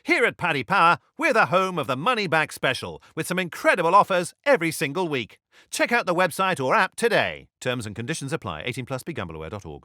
Here at Paddy Power, we're the home of the Money Back Special, with some incredible offers every single week. Check out the website or app today. Terms and conditions apply. 18 plus, begambleaware.org.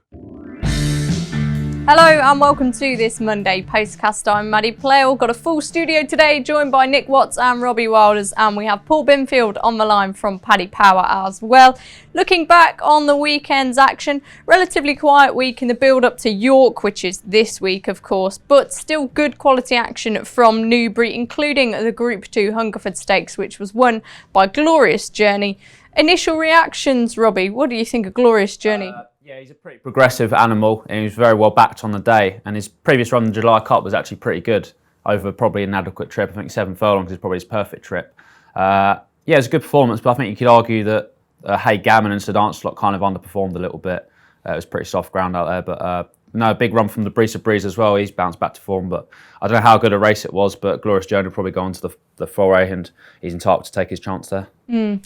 Hello and welcome to this Monday Postcast. I'm Maddie Playle. Got a full studio today, joined by Nick Watts and Robbie Wilders, and we have Paul Binfield on the line from Paddy Power as well. Looking back on the weekend's action, relatively quiet week in the build-up to York, which is this week of course, but still good quality action from Newbury, including the Group 2 Hungerford Stakes, which was won by Glorious Journey. Initial reactions, Robbie, what do you think of Glorious Journey? Yeah, he's a pretty progressive animal and he was very well backed on the day, and his previous run in the July Cup was actually pretty good over probably an adequate trip. I think 7 furlongs is probably his perfect trip. Yeah, it was a good performance, but I think you could argue that Hey Gammon and St Lancelot kind of underperformed a little bit. It was pretty soft ground out there, but no, a big run from the Breeze as well. He's bounced back to form, but I don't know how good a race it was, but Glorious Journey will probably go on to the foray and he's entitled to take his chance there.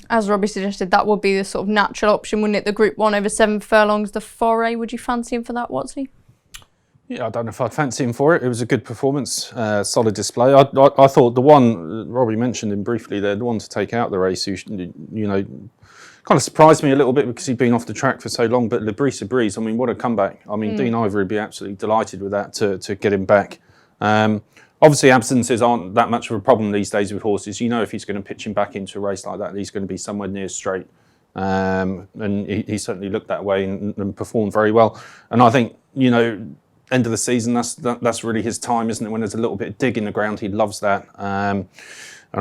As Robbie suggested, that would be the sort of natural option, wouldn't it? The Group 1 over 7 furlongs, the foray. Would you fancy him for that, Watsy? Yeah, I don't know if I'd fancy him for it. It was a good performance, solid display. I thought the one, Robbie mentioned him briefly there, the one to take out the race, who, you know, kind of surprised me a little bit because he'd been off the track for so long, but Le Breeze, I mean, what a comeback. I mean, Dean Ivory would be absolutely delighted with that to get him back. Obviously, absences aren't that much of a problem these days with horses. You know, if he's going to pitch him back into a race like that, he's going to be somewhere near straight. And he certainly looked that way and performed very well. And I think, you know, end of the season, that's really his time, isn't it? When there's a little bit of dig in the ground, he loves that. And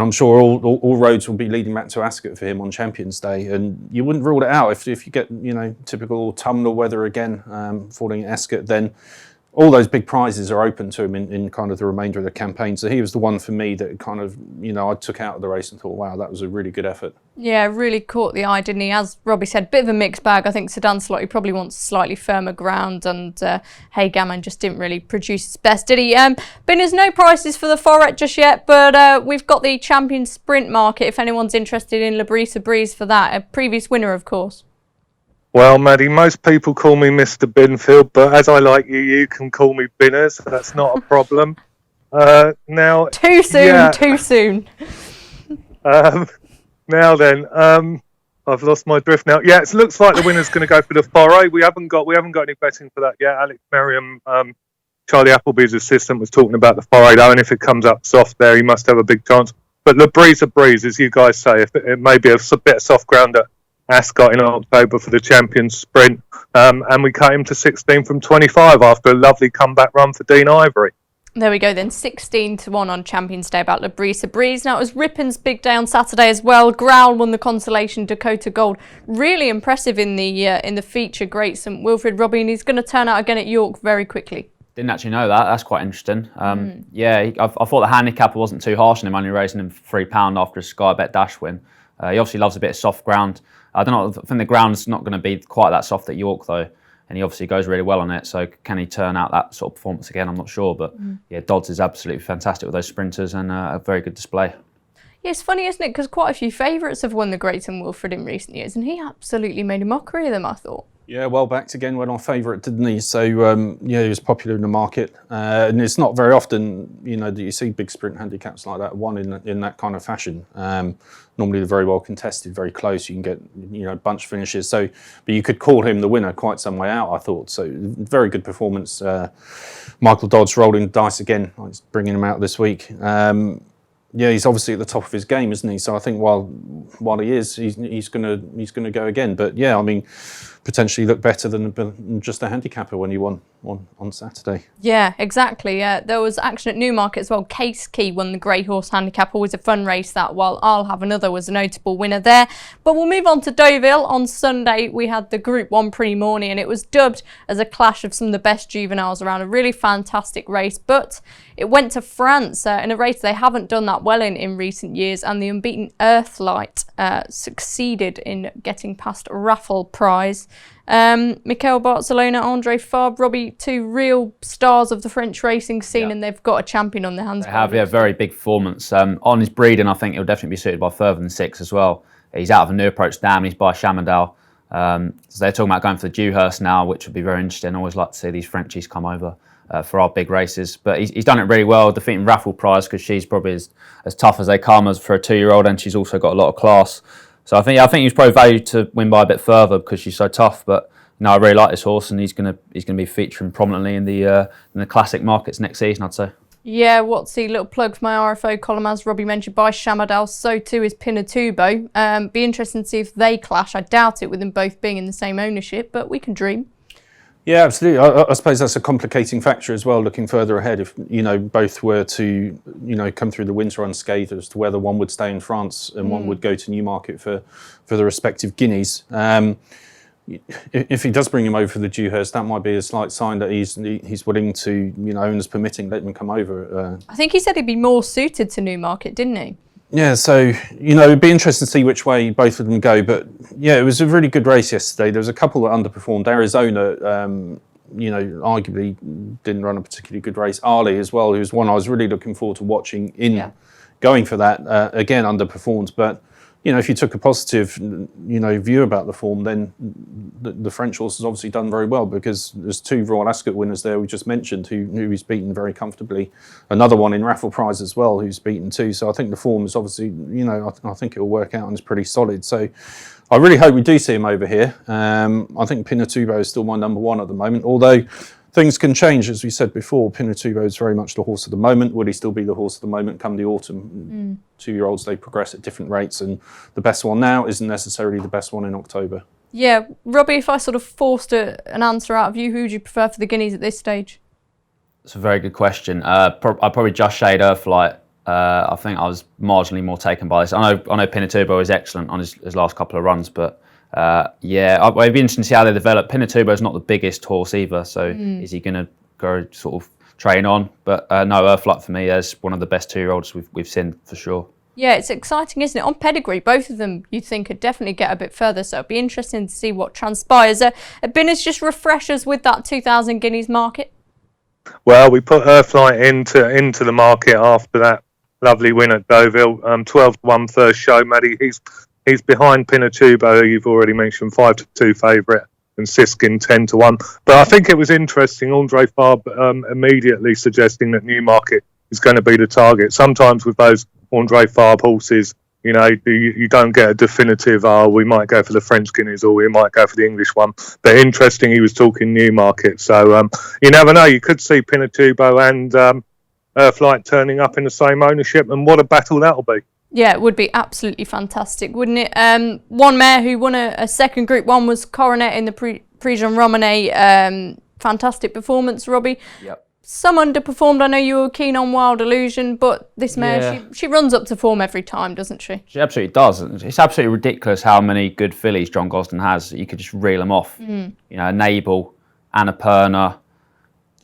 I'm sure all roads will be leading back to Ascot for him on Champions Day. And you wouldn't rule it out if you get, you know, typical autumnal weather again falling at Ascot, then all those big prizes are open to him in kind of the remainder of the campaign. So he was the one for me that kind of, you know, I took out of the race and thought, wow, that was a really good effort. Yeah, really caught the eye, didn't he? As Robbie said, bit of a mixed bag. I think St Lancelot, he probably wants slightly firmer ground, and Hey Gammon just didn't really produce his best, did he? There's no prices for the Foret just yet, but we've got the Champion Sprint market if anyone's interested in Le Breeze for that. A previous winner, of course. Well, Maddie, most people call me Mr. Binfield, but as I like you, you can call me Binners. That's not a problem. Now, too soon. Now then, I've lost my drift now. Yeah, it looks like the winner's going to go for the foray. We haven't got any betting for that yet. Alex Merriam, Charlie Appleby's assistant, was talking about the foray though, and if it comes up soft there, he must have a big chance. But Le Breeze, as you guys say, if it may be a bit of soft ground at Ascot in October for the Champions Sprint, and we cut him to 16 from 25 after a lovely comeback run for Dean Ivory. There we go then, 16-1 on Champions Day about Le Breeze. Now it was Rippon's big day on Saturday as well. Growl won the consolation Dakota Gold. Really impressive in the feature. Great St Wilfrid, Robbie, and he's going to turn out again at York very quickly. Didn't actually know that. That's quite interesting. Yeah, I thought the handicapper wasn't too harsh on him, only raising him for £3 after a Sky Bet Dash win. He obviously loves a bit of soft ground. I think the ground's not going to be quite that soft at York though, and he obviously goes really well on it. So can he turn out that sort of performance again? I'm not sure, but yeah, Dodds is absolutely fantastic with those sprinters and a very good display. Yeah, it's funny, isn't it? Because quite a few favourites have won the Great St Wilfrid in recent years, and he absolutely made a mockery of them, I thought. Yeah, well backed again, went on favourite, didn't he? So, yeah, he was popular in the market. And it's not very often, you know, that you see big sprint handicaps like that won in that kind of fashion. Normally they're very well contested, very close. You can get, you know, bunch finishes. So, but you could call him the winner quite some way out, I thought. So, very good performance. Michael Dodds rolling the dice again. He's bringing him out this week. Yeah, he's obviously at the top of his game, isn't he? So I think while he is, he's gonna go again. But yeah, I mean, potentially look better than just a handicapper when he won on Saturday. Yeah, exactly. There was action at Newmarket as well. Case Key won the Grey Horse Handicap. Always a fun race that, while I'll Have Another was a notable winner there. But we'll move on to Deauville. On Sunday, we had the Group 1 Prix Morny, and it was dubbed as a clash of some of the best juveniles around. A really fantastic race, but it went to France in a race they haven't done that well in recent years, and the unbeaten Earthlight succeeded in getting past Raffle Prize. Mikel Barcelona, Andre Fabre, Robbie, two real stars of the French racing scene, and they've got a champion on their hands. They have, yeah, very big performance. On his breeding, I think he'll definitely be suited by further than 6 as well. He's out of a new approach dam, and he's by Chamandal. So they're talking about going for the Dewhurst now, which would be very interesting. I always like to see these Frenchies come over. for our big races. But he's done it really well, defeating Raffle Prize, because she's probably as tough as they come as for a 2-year-old, and she's also got a lot of class. So I think he was probably valued to win by a bit further because she's so tough. But I really like this horse, and he's gonna be featuring prominently in the classic markets next season, I'd say. Yeah, Watsy, little plug for my RFO column, as Robbie mentioned, by Shamadal. So too is Pinatubo. Be interesting to see if they clash. I doubt it with them both being in the same ownership, but we can dream. Yeah, absolutely. I suppose that's a complicating factor as well, looking further ahead. If, both were to, come through the winter unscathed, as to whether one would stay in France and one would go to Newmarket for the respective guineas. If he does bring him over for the Dewhurst, that might be a slight sign that he's willing to, owners permitting, let him come over. I think he said he'd be more suited to Newmarket, didn't he? Yeah, so, it'd be interesting to see which way both of them go. But, yeah, it was a really good race yesterday. There was a couple that underperformed. Arizona, arguably didn't run a particularly good race. Arlie as well, who's one I was really looking forward to watching going for that. Again, underperformed. But, if you took a positive, view about the form, then the French horse has obviously done very well, because there's 2 Royal Ascot winners there we just mentioned who he's beaten very comfortably. Another one in Raffle Prize as well who's beaten too. So I think the form is obviously, I think it'll work out and it's pretty solid. So I really hope we do see him over here. I think Pinatubo is still my number 1 at the moment, although things can change, as we said before. Pinatubo is very much the horse of the moment. Will he still be the horse of the moment come the autumn? 2-year-olds, they progress at different rates, and the best one now isn't necessarily the best one in October. Yeah, Robbie, if I sort of forced an answer out of you, who would you prefer for the Guineas at this stage? It's a very good question. I'd probably just shade Earthlight. I think I was marginally more taken by this. I know Pinatubo is excellent on his last couple of runs, but it'd be interesting to see how they develop. Pinatubo is not the biggest horse either, so is he going to go sort of train on? But no, Earthlight for me is one of the best 2-year-olds we've seen for sure. Yeah, it's exciting, isn't it? On pedigree, both of them you'd think could definitely get a bit further, so it'd be interesting to see what transpires. Binner's just refreshers with that 2,000 guineas market. Well, we put Earthlight into the market after that lovely win at Deauville. 12-1 first show, Maddie. He's behind Pinatubo, who you've already mentioned, 5-2 favourite, and Siskin 10-1. But I think it was interesting, Andre Farb immediately suggesting that Newmarket is going to be the target. Sometimes with those Andre Farb horses, you don't get a definitive, we might go for the French Guineas or we might go for the English one. But interesting, he was talking Newmarket. So you never know, you could see Pinatubo and Earthlight turning up in the same ownership, and what a battle that'll be. Yeah, it would be absolutely fantastic, wouldn't it? One mare who won a second Group 1 was Coronet in the Prix-Jean Romanet. Fantastic performance, Robbie. Yep. Some underperformed. I know you were keen on Wild Illusion, but this mare, she runs up to form every time, doesn't she? She absolutely does. It's absolutely ridiculous how many good fillies John Gosden has. You could just reel them off. Enable, Annapurna.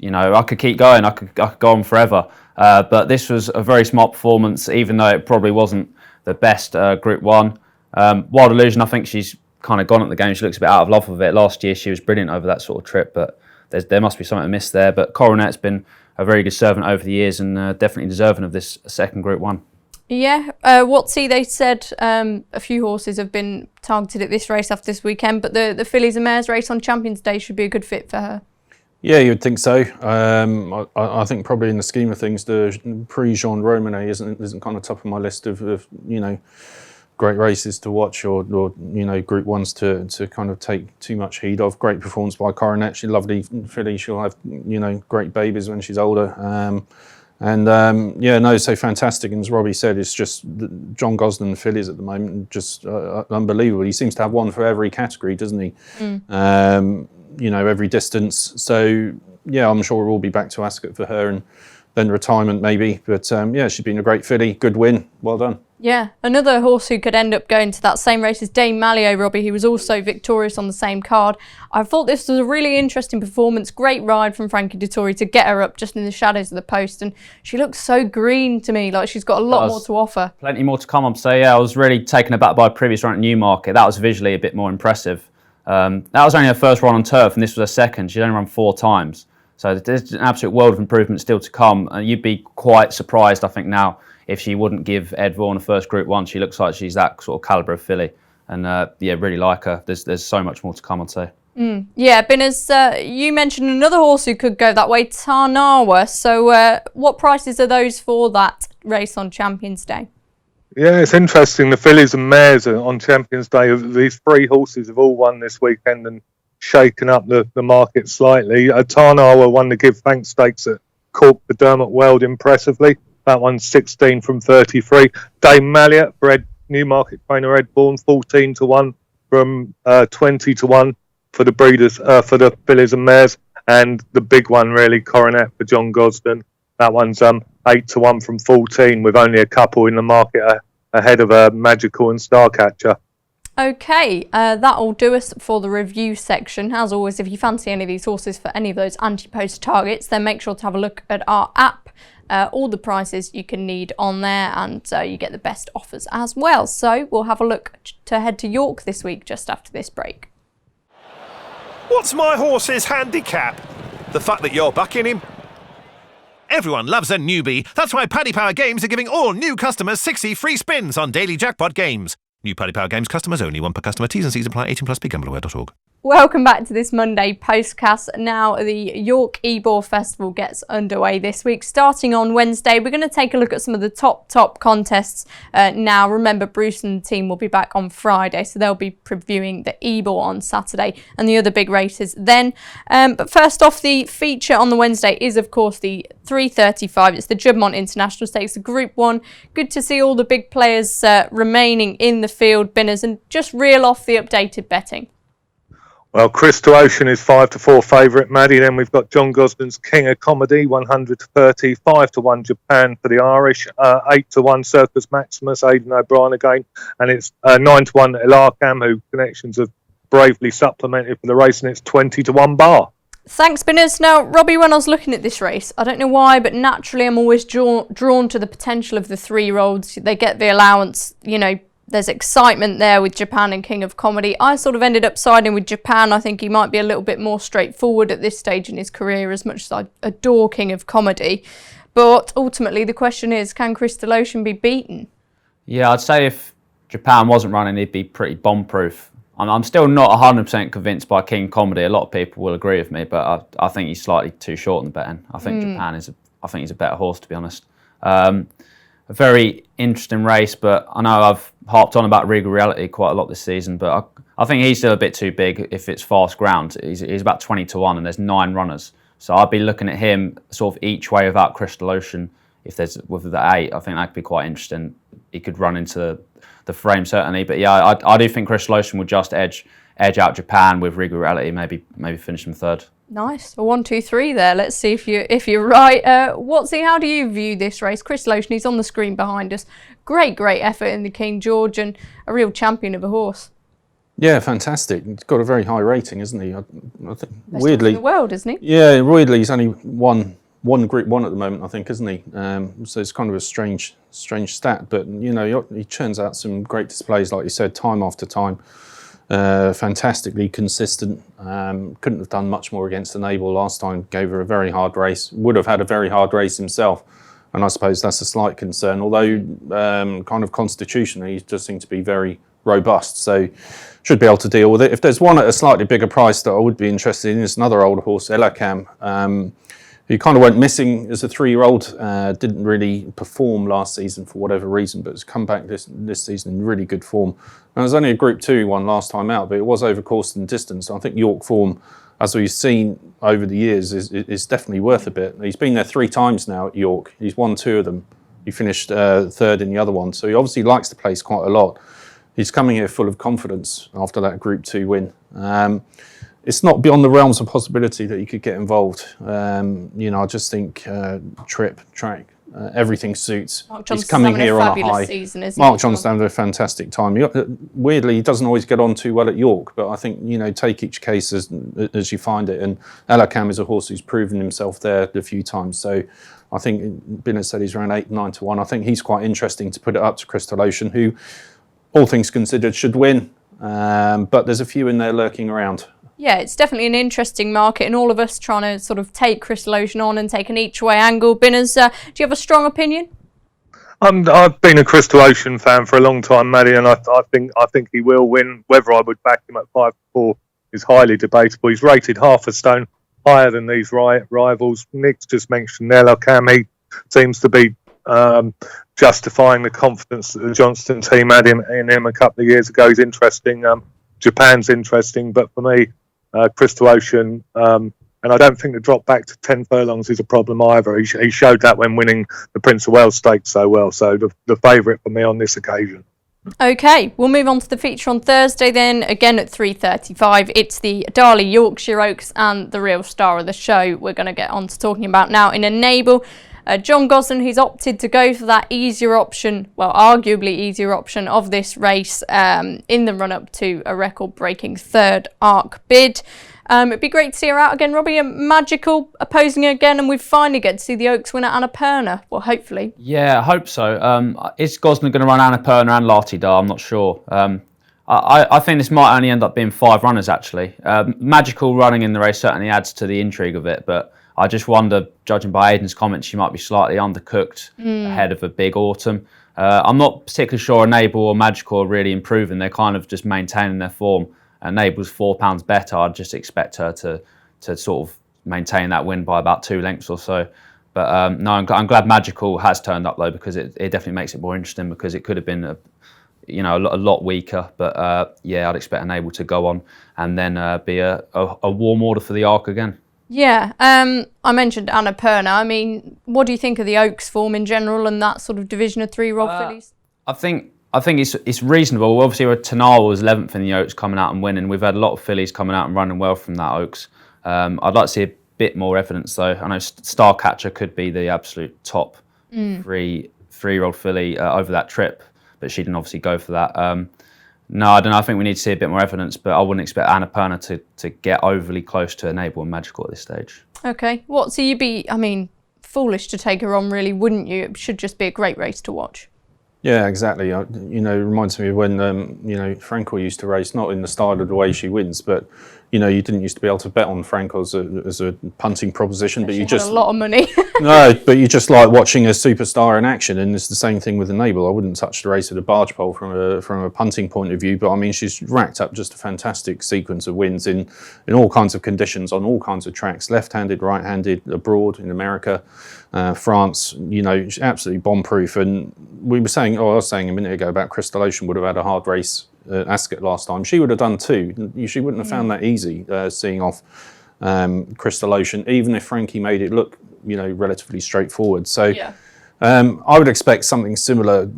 I could keep going. I could go on forever. But this was a very smart performance, even though it probably wasn't the best Group 1. Wild Illusion, I think she's kind of gone at the game. She looks a bit out of love with it. Last year she was brilliant over that sort of trip, but there must be something amiss there. But Coronet's been a very good servant over the years, and definitely deserving of this second Group 1. Yeah, Watsy, they said a few horses have been targeted at this race after this weekend, but the fillies and mares race on Champions Day should be a good fit for her. Yeah, you'd think so. I think probably in the scheme of things, the Prix-Jean Romanet isn't kind of top of my list of great races to watch or Group 1s to kind of take too much heed of. Great performance by Coronet. She's a lovely filly. She'll have great babies when she's older. So fantastic. And as Robbie said, it's just John Gosden fillies at the moment, just unbelievable. He seems to have one for every category, doesn't he? Every distance. So, yeah, I'm sure we'll be back to Ascot for her and then retirement maybe. But, she's been a great filly. Good win. Well done. Yeah, another horse who could end up going to that same race is Dame Malio, Robbie, who was also victorious on the same card. I thought this was a really interesting performance. Great ride from Frankie Dettori to get her up just in the shadows of the post. And she looks so green to me, like she's got a lot more to offer. Plenty more to come, I'd say. Yeah, I was really taken aback by a previous run at Newmarket. That was visually a bit more impressive. That was only her first run on turf, and this was her second. She'd only run 4 times. So there's an absolute world of improvement still to come. You'd be quite surprised, I think, now if she wouldn't give Ed Vaughan a first Group 1. She looks like she's that sort of calibre of filly. And, really like her. There's so much more to come, I'd say. Yeah, Binners, you mentioned another horse who could go that way, Tarnawa. So what prices are those for that race on Champions Day? Yeah, it's interesting. The fillies and mares are on Champions Day. These three horses have all won this weekend and shaken up the market slightly. Tarnawa won the Give Thanks Stakes at Cork the Dermot Weld impressively. That one's 16 from 33. Dame Malliot for Newmarket trainer Ed Bourne, 14 to 1 from 20 to 1 for the breeders, for the fillies and mares. And the big one, really, Coronet for John Gosden. That one's 8 to 1 from 14, with only a couple in the market ahead of Magical and Starcatcher. Okay, that'll do us for the review section. As always, if you fancy any of these horses for any of those anti-post targets, then make sure to have a look at our app. All the prices you can need on there, and you get the best offers as well. So we'll have a look to head to York this week just after this break. What's my horse's handicap? The fact that you're backing him? Everyone loves a newbie. That's why Paddy Power Games are giving all new customers 60 free spins on daily jackpot games. New Paddy Power Games customers only, one per customer. T's and C's apply. 18+. BeGambleAware.org. Welcome back to this Monday Postcast. Now the York Ebor Festival gets underway this week. Starting on Wednesday, we're going to take a look at some of the top contests now. Remember, Bruce and the team will be back on Friday, so they'll be previewing the Ebor on Saturday and the other big races then. But first off, the feature on the Wednesday is, of course, the 3:35. It's the Germont International Stakes, the Group 1. Good to see all the big players remaining in the field, Binners, and just reel off the updated betting. Well, Crystal Ocean is 5 to 4 favourite, Maddie. Then we've got John Gosden's King of Comedy, 100 to 30, 5 to 1 Japan for the Irish, 8 to 1 Circus Maximus, Aidan O'Brien again, and it's 9 to 1 Elarcam, who connections have bravely supplemented for the race, and it's 20 to 1 Bar. Thanks, Binners. Now, Robbie, when I was looking at this race, I don't know why, but naturally I'm always drawn to the potential of the 3-year-olds. They get the allowance, you know. There's excitement there with Japan and King of Comedy. I sort of ended up siding with Japan. I think he might be a little bit more straightforward at this stage in his career, as much as I adore King of Comedy. But ultimately, the question is, can Crystal Ocean be beaten? Yeah, I'd say if Japan wasn't running, he'd be pretty bomb-proof. I'm still not 100% convinced by King Comedy. A lot of people will agree with me, but I think he's slightly too short in the betting. I think Japan I think he's a better horse, to be honest. A very interesting race, but I know I've harped on about Regal Reality quite a lot this season, but I think he's still a bit too big if it's fast ground. He's about 20 to 1 and there's 9 runners. So I'd be looking at him sort of each way without Crystal Ocean. If there's with the 8, I think that could be quite interesting. He could run into the frame certainly, but yeah, I do think Crystal Ocean would just edge out Japan with Regal Reality, maybe finish him third. Nice. A 1, 2, 3 there. Let's see if you're right. Watsy, how do you view this race? Crystal Ocean, he's on the screen behind us. Great effort in the King George and a real champion of a horse. Yeah, fantastic. He's got a very high rating, isn't he? I think Best weirdly in the world, isn't he? Yeah, weirdly he's only one Group 1 at the moment, I think, isn't he? So it's kind of a strange stat, but you know, he churns out some great displays, like you said, time after time. Fantastically consistent. Couldn't have done much more against Enable last time. Gave her a very hard race. Would have had a very hard race himself, and I suppose that's a slight concern. Although kind of constitutionally, he does seem to be very robust, so should be able to deal with it. If there's one at a slightly bigger price that I would be interested in, is another older horse, Elarcam. Who kind of went missing as a 3-year-old, didn't really perform last season for whatever reason, but has come back this season in really good form. And it was only a Group 2 one last time out, but it was over course and distance. I think York form, as we've seen over the years, is definitely worth a bit. He's been there 3 times now at York. He's won 2 of them. He finished third in the other one, so he obviously likes the place quite a lot. He's coming here full of confidence after that Group 2 win. It's not beyond the realms of possibility that he could get involved. You know, I just think trip, track, everything suits. He's coming here on a high. Season, Mark Johnston having a fantastic time. Weirdly, he doesn't always get on too well at York, but I think, you know, take each case as you find it. And Elarcam is a horse who's proven himself there a few times. So I think Binners said he's around 8, 9 to 1. I think he's quite interesting to put it up to Crystal Ocean, who, all things considered, should win. But there's a few in there lurking around. Yeah, it's definitely an interesting market, and all of us trying to sort of take Crystal Ocean on and take an each-way angle. Binners, do you have a strong opinion? I've been a Crystal Ocean fan for a long time, Maddie, and I think he will win. Whether I would back him at 5 to 4 is highly debatable. He's rated half a stone higher than these rivals. Nick's just mentioned Nella Cam. He seems to be justifying the confidence that the Johnston team had in him a couple of years ago. He's interesting. Japan's interesting, but for me, Crystal Ocean, and I don't think the drop back to 10 furlongs is a problem either. He showed that when winning the Prince of Wales Stakes so well. So the favourite for me on this occasion. Okay, we'll move on to the feature on Thursday then, again at 3:35. It's the Darley Yorkshire Oaks and the real star of the show we're going to get on to talking about now in Enable. John Gosden, who's opted to go for that easier option, well, arguably easier option of this race in the run-up to a record-breaking third ARC bid. It'd be great to see her out again, Robbie. Magical opposing her again, and we finally get to see the Oaks winner Annapurna. Well, hopefully. Yeah, I hope so. Is Gosden going to run Annapurna and Latidar? I'm not sure. I think this might only end up being 5 runners, actually. Magical running in the race certainly adds to the intrigue of it, but I just wonder, judging by Aidan's comments, she might be slightly undercooked ahead of a big autumn. I'm not particularly sure Enable or Magical are really improving. They're kind of just maintaining their form. Enable's £4 better. I'd just expect her to sort of maintain that win by about 2 lengths or so. But no, I'm glad Magical has turned up though, because it definitely makes it more interesting, because it could have been a lot weaker. But yeah, I'd expect Enable to go on and then be a warm order for the ARC again. Yeah, I mentioned Annapurna. I mean, what do you think of the Oaks form in general and that sort of division of 3-year-old fillies? I think it's reasonable. Obviously, Tanawa was 11th in the Oaks, coming out and winning. We've had a lot of fillies coming out and running well from that Oaks. I'd like to see a bit more evidence though. I know Starcatcher could be the absolute top three-year-old filly over that trip, but she didn't obviously go for that. No, I don't know. I think we need to see a bit more evidence, but I wouldn't expect Annapurna to get overly close to Enable and Magical at this stage. Okay. So you'd be, foolish to take her on, really, wouldn't you? It should just be a great race to watch. Yeah, exactly. It reminds me of when, Frankel used to race, not in the style of the way she wins, but, you didn't used to be able to bet on Frankel as a punting proposition, but you just... had a lot of money. No, but you just like watching a superstar in action, and it's the same thing with Enable. I wouldn't touch the race at a barge pole from a punting point of view, but she's racked up just a fantastic sequence of wins in all kinds of conditions, on all kinds of tracks, left-handed, right-handed, abroad, in America, France, she's absolutely bomb-proof. And I was saying a minute ago about Crystal Ocean would have had a hard race at Ascot last time. She would have done too. She wouldn't have found that easy, seeing off Crystal Ocean, even if Frankie made it look, relatively straightforward. So yeah. I would expect something similar.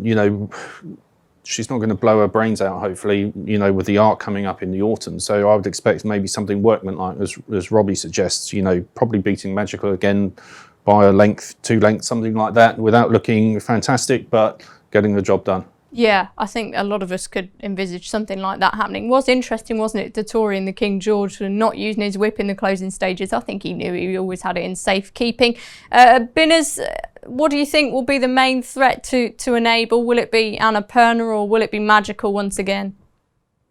She's not going to blow her brains out, hopefully, with the ARC coming up in the autumn. So I would expect maybe something workmanlike, as Robbie suggests, probably beating Magical again by a length, 2 lengths, something like that, without looking fantastic, but getting the job done. Yeah, I think a lot of us could envisage something like that happening. Was interesting, wasn't it, Dettori and the King George not using his whip in the closing stages. I think he knew he always had it in safekeeping. Binners, what do you think will be the main threat to Enable? Will it be Annapurna or will it be Magical once again?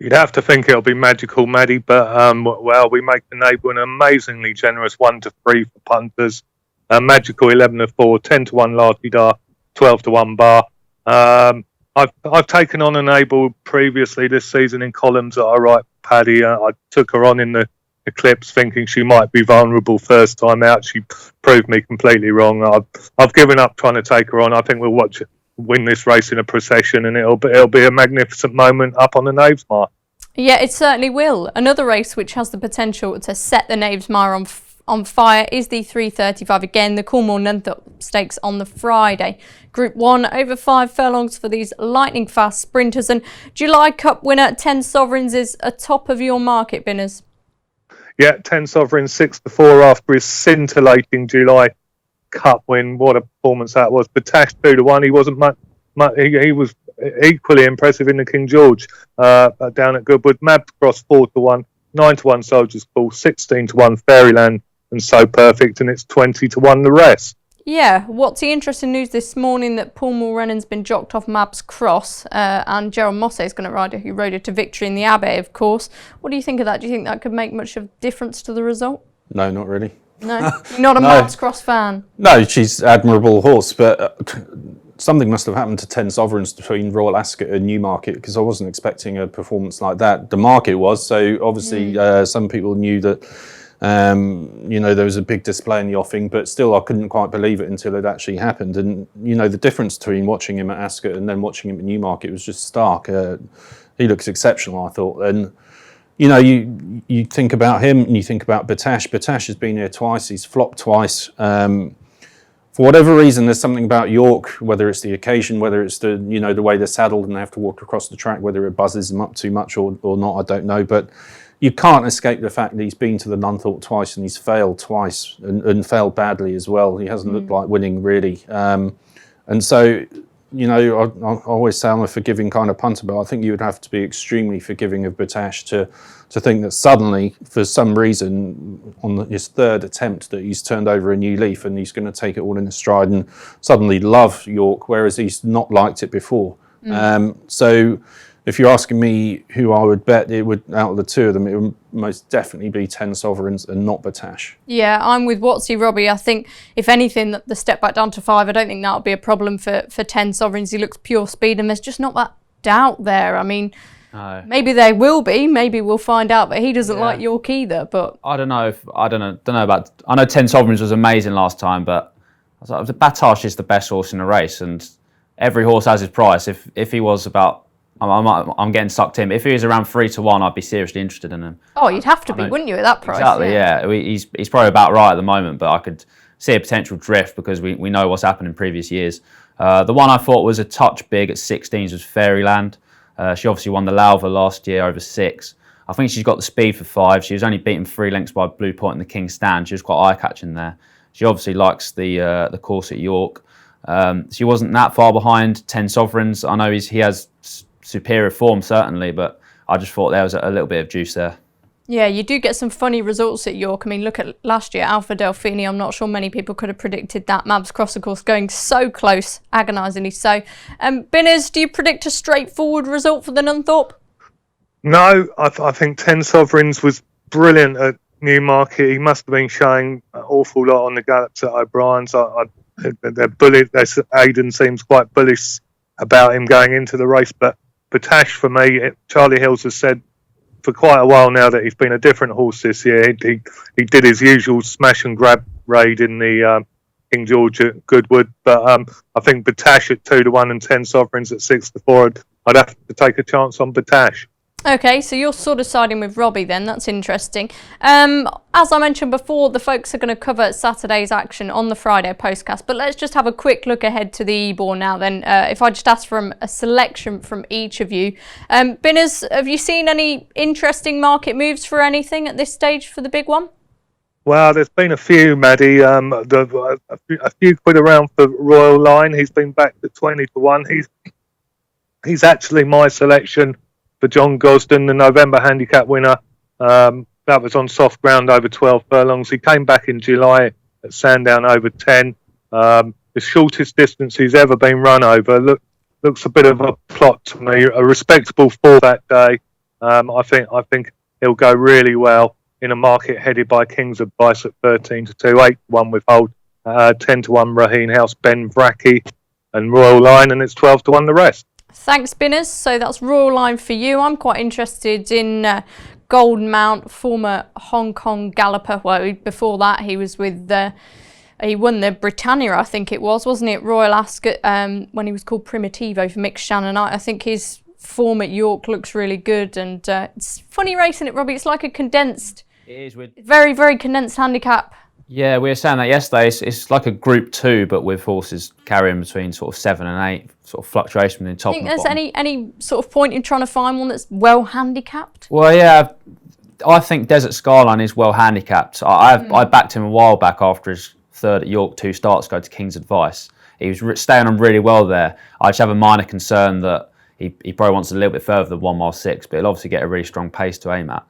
You'd have to think it'll be Magical, Maddie, but we make Enable an amazingly generous 1-3 for punters. Magical 11-4, 10-1 Latidar, 12-1 Bar. I've taken on Enable previously this season in columns that I write for Paddy. I took her on in the Eclipse thinking she might be vulnerable first time out. She proved me completely wrong. I've given up trying to take her on. I think we'll win this race in a procession, and it'll be a magnificent moment up on the Knaves Mire. Yeah, it certainly will. Another race which has the potential to set the Knaves Mire on fire is the 3:35 again, the Cornwall Nunthorpe Stakes on the Friday. Group 1, over 5 furlongs for these lightning fast sprinters, and July Cup winner 10 Sovereigns is atop of your market, Binners. Yeah, 10 Sovereigns 6-4 after his scintillating July Cup win. What a performance that was. Batash 2-1. He wasn't much. He was equally impressive in the King George down at Goodwood. Mabs Cross 4-1, 9-1 Soldiers Call, 16-1 Fairyland, and So Perfect, and it's 20-1 the rest. Yeah, what's the interesting news this morning that Paul Mulrennan's been jocked off Mabs Cross and Gerald Mosse is going to ride her, who rode her to victory in the Abbey, of course. What do you think of that? Do you think that could make much of difference to the result? No, not really. No? You're not a Mabs Cross fan? No, she's an admirable horse, but something must have happened to 10 Sovereigns between Royal Ascot and Newmarket, because I wasn't expecting a performance like that. The market was, so obviously some people knew that there was a big display in the offing, but still I couldn't quite believe it until it actually happened. And the difference between watching him at Ascot and then watching him at Newmarket was just stark. He looks exceptional, I thought. And you think about him and you think about Batash. Batash has been here twice. He's flopped twice. For whatever reason, there's something about York, whether it's the occasion, whether it's the way they're saddled and they have to walk across the track, whether it buzzes them up too much or not, I don't know. But you can't escape the fact that he's been to the Nunthorpe twice and he's failed twice and failed badly as well. He hasn't looked like winning really. And so, I always say I'm a forgiving kind of punter, but I think you would have to be extremely forgiving of Batash to think that suddenly, for some reason, on his third attempt, that he's turned over a new leaf and he's going to take it all in his stride and suddenly love York, whereas he's not liked it before. So if you're asking me who I would bet, it would, out of the two of them, it would most definitely be 10 Sovereigns and not Batash. Yeah, I'm with Watsy, Robbie. I think, if anything, the step back down to 5, I don't think that would be a problem for 10 Sovereigns. He looks pure speed, and there's just not that doubt there. I mean, maybe there will be. Maybe we'll find out. But he doesn't like York either. But I don't know. I know 10 Sovereigns was amazing last time, but I was like, Batash is the best horse in the race, and every horse has his price. If he was about, I'm getting sucked in. If he was around 3-1, I'd be seriously interested in him. Oh, you'd have to be, wouldn't you, at that price? Exactly. Yeah. He's probably about right at the moment, but I could see a potential drift because we know what's happened in previous years. The one I thought was a touch big at 16s was Fairyland. She obviously won the Lauva last year over 6. I think she's got the speed for 5. She was only beaten 3 lengths by Blue Point in the King's Stand. She was quite eye-catching there. She obviously likes the course at York. She wasn't that far behind 10 Sovereigns. I know he has superior form, certainly, but I just thought there was a little bit of juice there. Yeah, you do get some funny results at York. I mean, look at last year, Alpha Delphini. I'm not sure many people could have predicted that. Mabs Cross, of course, going so close, agonisingly so. Binners, do you predict a straightforward result for the Nunthorpe? No, I think 10 Sovereigns was brilliant at Newmarket. He must have been showing an awful lot on the gallops at O'Brien's. They're bullish. Aidan seems quite bullish about him going into the race, but Batash, for me, Charlie Hills has said for quite a while now that he's been a different horse this year. He did his usual smash and grab raid in the King George at Goodwood, but I think Batash at 2-1 and 10 Sovereigns at 6-4. I'd have to take a chance on Batash. Okay, so you're sort of siding with Robbie then. That's interesting. As I mentioned before, the folks are going to cover Saturday's action on the Friday postcast, but let's just have a quick look ahead to the Ebor now then. If I just ask for a selection from each of you. Binners, have you seen any interesting market moves for anything at this stage for the big one? Well, there's been a few, Maddie. A few quid around for Royal Line. He's been back to 20-1. He's actually my selection for John Gosden, the November handicap winner. That was on soft ground over 12 furlongs. He came back in July at Sandown over 10. The shortest distance he's ever been run over. Looks a bit of a plot to me. A respectable 4 that day. I think he'll go really well in a market headed by King's Advice at 13-2, 8-1 withhold, 10-1 Raheen House, Ben Vracki and Royal Line, and it's 12-1 the rest. Thanks, Binners. So that's Royal Line for you. I'm quite interested in Golden Mount, former Hong Kong galloper. Well, before that, he was with he won the Britannia, I think it was, wasn't it? Royal Ascot, when he was called Primitivo for Mick Shannon. I think his form at York looks really good, and it's funny racing it, Robbie. It's like a condensed, very, very condensed handicap. Yeah, we were saying that yesterday. It's like a Group 2, but with horses carrying between sort of 7 and 8, sort of fluctuation between top and bottom. Do you think there's any sort of point in trying to find one that's well handicapped? Well, yeah, I think Desert Skyline is well handicapped. I backed him a while back after his third at York, 2 starts ago to King's Advice. He was staying on really well there. I just have a minor concern that he probably wants a little bit further than 1 mile 6, but he'll obviously get a really strong pace to aim at.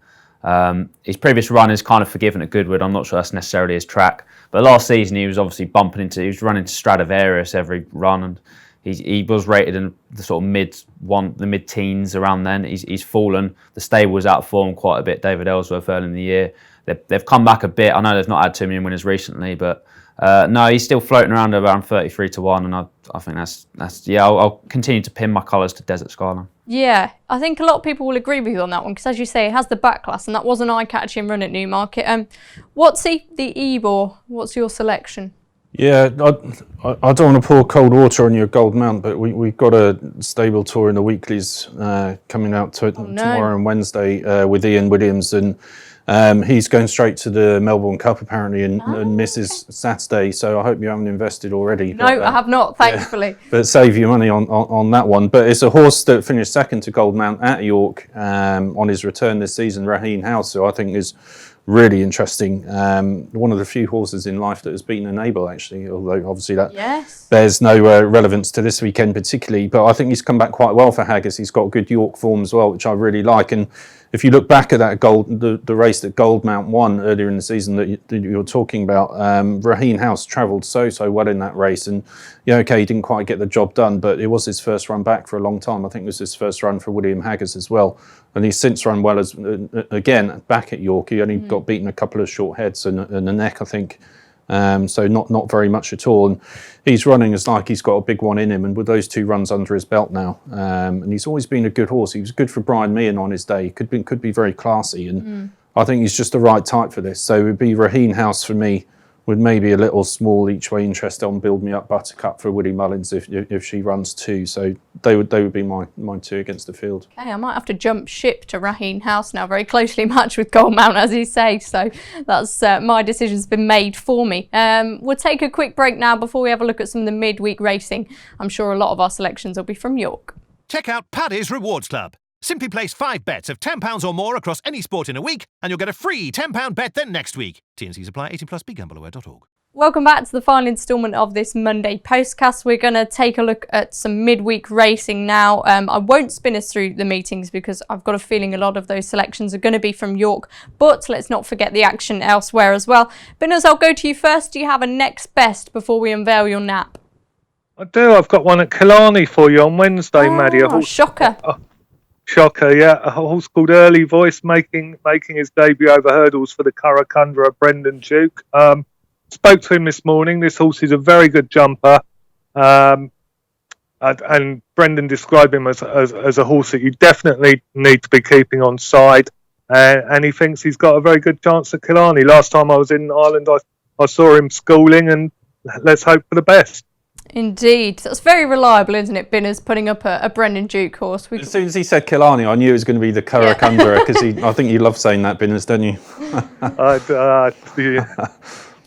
His previous run is kind of forgiven at Goodwood. I'm not sure that's necessarily his track. But last season he was obviously he was running to Stradivarius every run, and he was rated in the sort of mid-teens around then. He's fallen. The stable was out of form quite a bit. David Ellsworth early in the year. They've come back a bit. I know they've not had too many winners recently, but No, he's still floating around around 33 to 1, and I think that's I'll continue to pin my colours to Desert Skyline. Yeah, I think a lot of people will agree with you on that one because, as you say, it has the back class, and that was an eye-catching run at Newmarket. What's the Ebor? What's your selection? Yeah, I don't want to pour cold water on your Gold Mount, but we've got a stable tour in the weeklies coming out tomorrow and Wednesday with Ian Williams, and he's going straight to the Melbourne Cup apparently and misses Saturday, so I hope you haven't invested already. No, I have not, thankfully. Yeah, but save your money on that one. But it's a horse that finished second to Gold Mount at York on his return this season, Raheen House, who I think is really interesting. One of the few horses in life that has beaten an Able, actually, although obviously that bears no relevance to this weekend particularly. But I think he's come back quite well for Haggis. He's got good York form as well, which I really like. And if you look back at that the race that Goldmount won earlier in the season that you're talking about, Raheen House travelled so well in that race, and he didn't quite get the job done, but it was his first run back for a long time. I think it was his first run for William Haggis as well, and he's since run well as again back at York. He only got beaten a couple of short heads and a neck, I think. So not very much at all, and he's running as like he's got a big one in him, and with those 2 runs under his belt now, and he's always been a good horse. He was good for Brian Meehan on his day. Could be very classy, and I think he's just the right type for this. So it would be Raheen House for me, with maybe a little small each way interest on Build Me Up Buttercup for Woody Mullins if she runs 2. So they would be my 2 against the field. Okay, I might have to jump ship to Raheen House now, very closely matched with Goldmount, as you say. So that's my decision's been made for me. We'll take a quick break now before we have a look at some of the midweek racing. I'm sure a lot of our selections will be from York. Check out Paddy's Rewards Club. Simply place 5 bets of £10 or more across any sport in a week, and you'll get a free £10 bet then next week. T&Cs apply. 18+. BeGambleAware.org. Welcome back to the final instalment of this Monday Postcast. We're going to take a look at some midweek racing now. I won't spin us through the meetings because I've got a feeling a lot of those selections are going to be from York, but let's not forget the action elsewhere as well. Binners, I'll go to you first. Do you have a next best before we unveil your nap? I do. I've got one at Killarney for you on Wednesday, Maddie. Shocker. Shocker, yeah. A horse called Early Voice making his debut over hurdles for the Curracundra, Brendan Duke. Spoke to him this morning. This horse is a very good jumper. And Brendan described him as a horse that you definitely need to be keeping on side. And he thinks he's got a very good chance at Killarney. Last time I was in Ireland, I saw him schooling, and let's hope for the best. Indeed. That's very reliable, isn't it, Binners, putting up a Brendan Duke horse? As soon as he said Killarney, I knew it was going to be the Curracundra, because I think you love saying that, Binners, don't you? Yeah.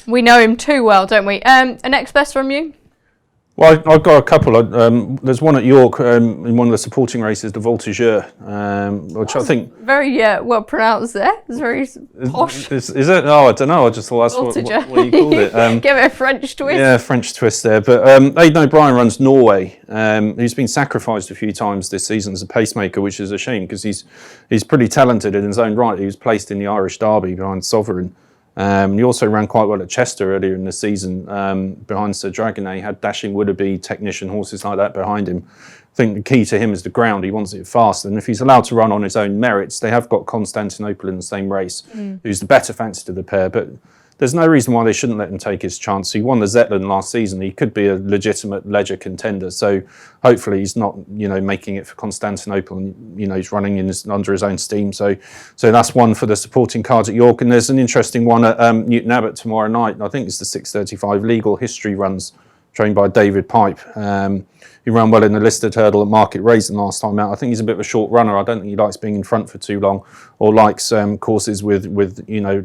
We know him too well, don't we? A next best from you? Well, I've got a couple. There's one at York in one of the supporting races, the Voltigeur, which I think... Very well pronounced there. It's very posh. Is it? Oh, I don't know. I just thought that's what you called it. Give it a French twist. Yeah, French twist there. But Aidan O'Brien runs Norway. He's been sacrificed a few times this season as a pacemaker, which is a shame because he's pretty talented in his own right. He was placed in the Irish Derby behind Sovereign. He also ran quite well at Chester earlier in the season behind Sir Dragonet. He had Dashing Willoughby, Technician, horses like that behind him. I think the key to him is the ground. He wants it fast. And if he's allowed to run on his own merits, they have got Constantinople in the same race, who's the better fancy of the pair. But there's no reason why they shouldn't let him take his chance. He won the Zetland last season. He could be a legitimate Leger contender. So hopefully he's not, making it for Constantinople and, he's running under his own steam. So that's one for the supporting cards at York. And there's an interesting one at Newton Abbot tomorrow night. I think it's the 6:35 Legal History runs, trained by David Pipe. He ran well in the listed hurdle at Market Raisin last time out. I think he's a bit of a short runner. I don't think he likes being in front for too long, or likes courses with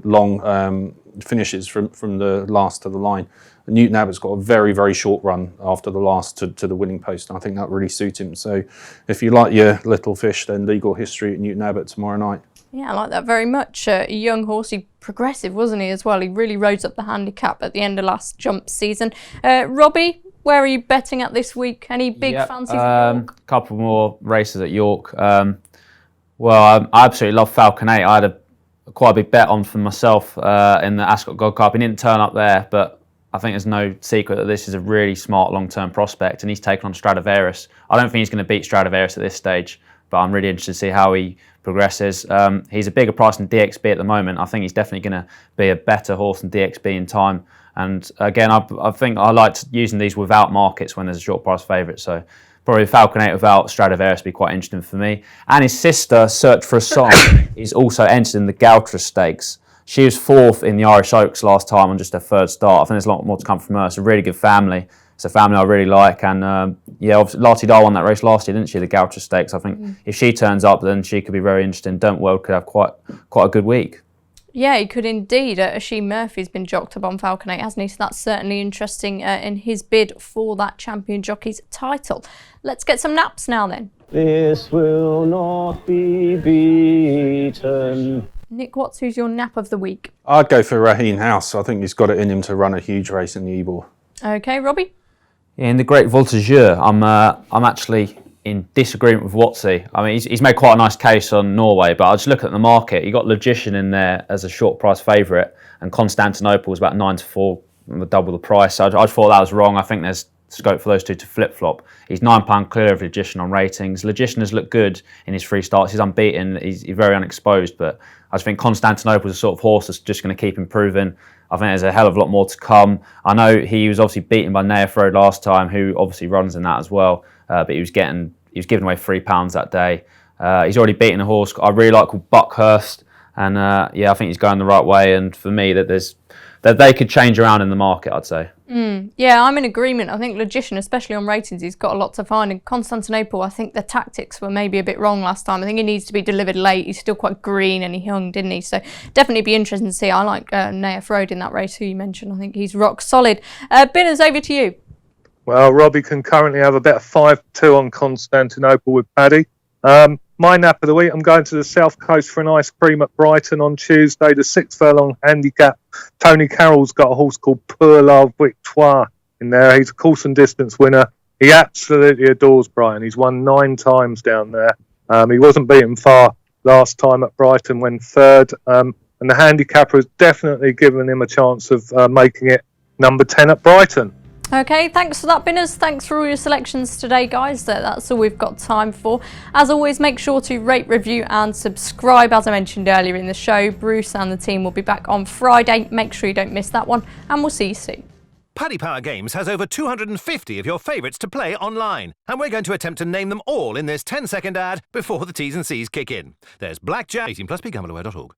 long finishes from the last to the line. And Newton Abbott's got a very, very short run after the last to the winning post, and I think that really suits him. So if you like your little fish, then Legal History at Newton Abbot tomorrow night. Yeah, I like that very much. A young horse, he progressive, wasn't he, as well? He really rose up the handicap at the end of last jump season. Robbie, where are you betting at this week? Any big fancies? A couple more races at York. I absolutely love Falcon 8. I had quite a big bet on for myself in the Ascot Gold Cup. He didn't turn up there, but I think there's no secret that this is a really smart long-term prospect, and he's taken on Stradivarius. I don't think he's going to beat Stradivarius at this stage, but I'm really interested to see how he progresses. He's a bigger price than DXB at the moment. I think he's definitely going to be a better horse than DXB in time. And again, I think I liked using these without markets when there's a short price favourite. So probably Falcon 8 without Stradivarius would be quite interesting for me. And his sister, Search for a Song, is also entered in the Gautra Stakes. She was 4th in the Irish Oaks last time on just her 3rd start. I think there's a lot more to come from her. It's a really good family. It's a family I really like. And obviously Lati Dar won that race last year, didn't she? The Gautra Stakes. I think if she turns up, then she could be very interesting. Don't World could have quite a good week. Yeah, he could indeed. Asheen Murphy's been jocked up on Falcon 8, hasn't he? So that's certainly interesting in his bid for that champion jockey's title. Let's get some naps now then. This will not be beaten. Nick Watts, who's your nap of the week? I'd go for Raheen House. I think he's got it in him to run a huge race in the Ebor. Okay, Robbie? Yeah, in the Great Voltigeur, I'm actually in disagreement with Watsy. I mean, he's made quite a nice case on Norway, but I just look at the market. You got Logician in there as a short price favourite, and Constantinople was about 9-4, double the price. So I just thought that was wrong. I think there's scope for those two to flip flop. He's £9 clear of Logician on ratings. Logician has looked good in his 3 starts. He's unbeaten. He's very unexposed, but I just think Constantinople is a sort of horse that's just going to keep improving. I think there's a hell of a lot more to come. I know he was obviously beaten by Naya Frode last time, who obviously runs in that as well. But he was giving away £3 that day. He's already beaten a horse I really like called Buckhurst, and I think he's going the right way. And for me, that they could change around in the market, I'd say. Yeah, I'm in agreement. I think Logician, especially on ratings, he's got a lot to find. And Constantinople, I think the tactics were maybe a bit wrong last time. I think he needs to be delivered late. He's still quite green and he hung, didn't he? So definitely be interesting to see. I like Naya Frode in that race, who you mentioned. I think he's rock solid. Binners, over to you. Well, Robbie can currently have a bet of 5-2 on Constantinople with Paddy. My nap of the week, I'm going to the South Coast for an ice cream at Brighton on Tuesday. The 6 furlong handicap. Tony Carroll's got a horse called Pour la Victoire in there. He's a course and distance winner. He absolutely adores Brighton. He's won 9 times down there. He wasn't beaten far last time at Brighton, went 3rd. And the handicapper has definitely given him a chance of making it number 10 at Brighton. Okay, thanks for that, Binners. Thanks for all your selections today, guys. That's all we've got time for. As always, make sure to rate, review and subscribe. As I mentioned earlier in the show, Bruce and the team will be back on Friday. Make sure you don't miss that one, and we'll see you soon. Paddy Power Games has over 250 of your favourites to play online, and we're going to attempt to name them all in this 10-second ad before the T's and C's kick in. There's Blackjack, 18+, begambleaware.org.